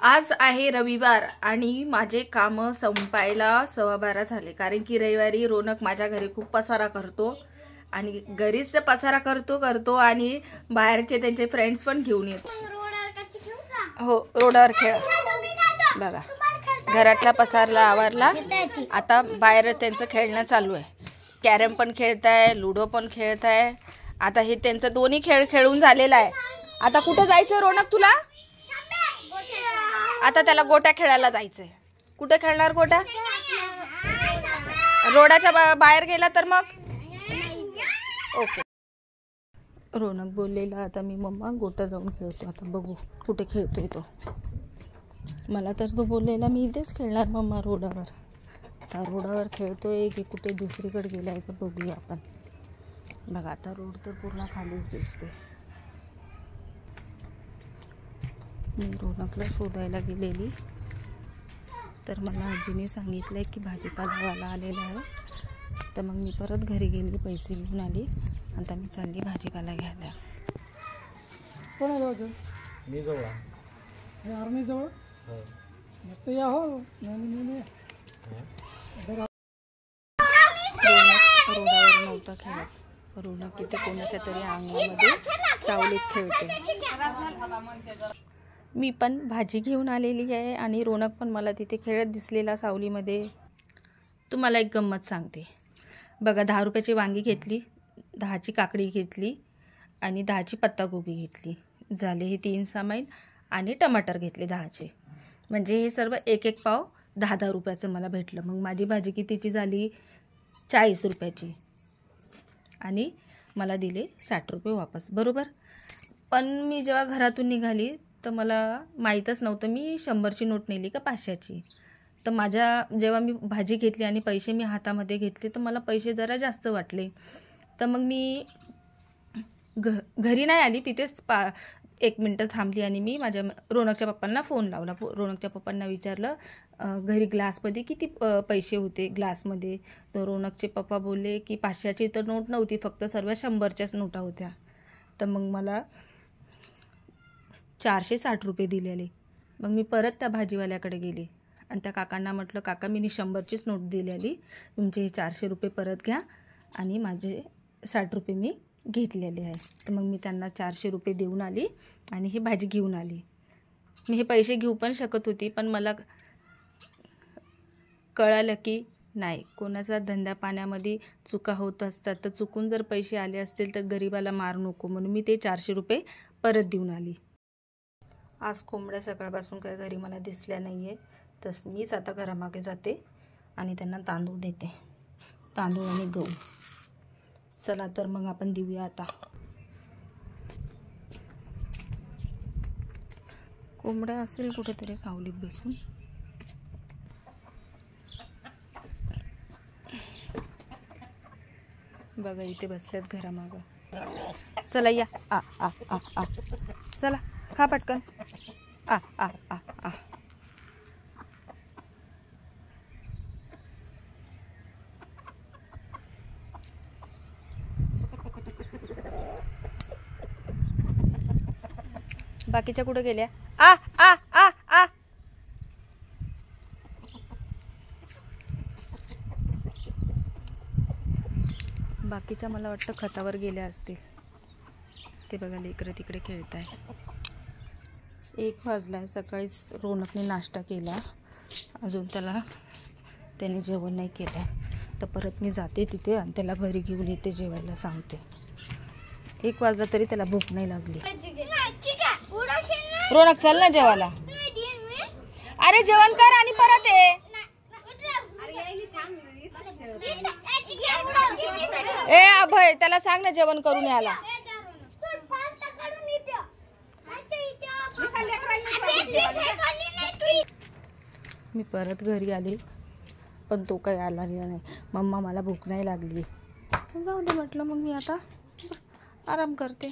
आज आहे रविवार आणि माझे काम संपायला 12:15 झाले, कारण की रविवारी रोनक माझ्या घरी खूप पसारा करतो आणि घरीच पसारा करतो आणि बाहेरचे त्यांचे फ्रेंड्स पण घेऊन येतो. हो, रोडावर खेळ. बघा, घरातला पसारला आवरला, आता बाहेर त्यांचं खेळणं चालू आहे. कॅरम पण खेळताय, लुडो पण खेळताय. आता हे त्यांचं दोन्ही खेळ खेळून झालेला आहे. आता कुठे जायचं रोनक तुला? आता त्याला गोट्या खेळायला जायचंय. कुठे खेळणार गोट्या? रोडाच्या बाहेर गेला तर मग ओके. रोनक बोललेला आता मी मम्मा गोट्या जाऊन खेळतो. आता बघू कुठे खेळतोय तो. मला तर तो बोललेला मी इथेच खेळणार मम्मा रोडावर. आता रोडावर खेळतोय की कुठे दुसरीकडे गेलाय तर बघूया आपण. बघा, आता रोड तर पूर्ण खालीच दिसतोय. मी रोनकला शोधायला गेलेली तर मला आजीने सांगितलंय की भाजीपालावाला आलेला आहे. तर मग मी परत घरी गेली, पैसे घेऊन आली. आता मी चालली भाजीपाला घ्यायला. कोण आलो होतो? मी जवळ आहे. आर्मी जवळ हो. मस्त या हो. नाही रोडावर नव्हता खेळत. रोनक इथे कोणाच्या तरी अंगणामध्ये सावलीत खेळते. मी पण भाजी घेऊन आलेली आहे आणि रोनक पण मला तिथे खेळत दिसलेला सावलीमध्ये. तुम्हाला एक गंमत सांगते बघा. 10 रुपयाची वांगी घेतली, 10ची काकडी घेतली आणि 10ची पत्तागोबी घेतली. झाले हे 3 सामान आणि टमाटर घेतले 10चे. म्हणजे हे सर्व एक एक पाव 10-10 रुपयाचं मला भेटलं. मग माझी भाजी कितीची झाली? 40 रुपयाची. आणि मला दिले 60 रुपये वापस, बरोबर. पण मी जेव्हा घरातून निघाली तर मला माहीतच नव्हतं मी 100ची नोट नेली का 500ची. तर जेव्हा मी भाजी घेतली आणि पैसे मी हातामध्ये घेतले तर मला पैसे जरा जास्त वाटले. तर मग मी घरी नाही आली, तिथेच 1 मिनटं थांबली आणि मी माझ्या रोनकच्या पप्पांना फोन लावला. रोनकच्या पप्पांना विचारलं घरी ग्लासमध्ये किती पैसे होते ग्लासमध्ये. तर रोनकचे पप्पा बोलले की 500ची तर नोट नव्हती, फक्त सर्व 100च्याच नोटा होत्या. तर मग मला 460 रुपये दिलेले. मग मी परत त्या भाजीवाल्याकडे गेले आणि त्या काकांना म्हटलं काका मी 100चीच नोट दिलेली, तुमचे हे 400 रुपये परत घ्या आणि माझे 60 रुपये मी घेतलेले आहे. तर मग मी त्यांना 400 रुपये देऊन आली आणि ही भाजी घेऊन आली. मी हे पैसे घेऊ पण शकत होती, पण मला कळालं की नाही, कोणाचा धंदा पाण्यामध्ये चुका होत असतात. तर चुकून जर पैसे आले असतील तर गरिबाला मार नको, म्हणून मी ते 400 रुपये परत देऊन आली. आज कोंबड्या सकाळपासून काही घरी मला दिसल्या नाही आहे. तर मीच आता घरामागे जाते आणि त्यांना तांदूळ देते, तांदूळ आणि गहू. चला तर मग आपण देऊया आता. कोंबड्या असतील कुठेतरी सावलीत बसून. बघा इथे बसल्यात घरामागं. चला या. आ आ आ आ चला खा पटकन. आ आ आ आ बाकीच्या कुठे गेल्या? आ आ आ आ बाकीच्या मला वाटतं खतावर गेल्या असतील. ते बघा लेकरं तिकडे खेळत आहे. 1 वाजला आहे. सकाळीच रोनकने नाश्ता केला, अजून त्याने जेवण नाही केलं. तर परत मी जाते तिथे आणि त्याला घरी घेऊन येते, जेवायला सांगते. 1 वाजला तरी त्याला भूक नाही लागली. रोनक चल ना जेवायला. अरे जेवण कर आणि परत ये. ए अभय त्याला सांग ना जेवण करून यायला. मी परत घरी आली पण तो काही आला नाही. मम्मा मला भूक नाही लागली. जाऊ दे म्हटलं, मग मी आता आराम करते.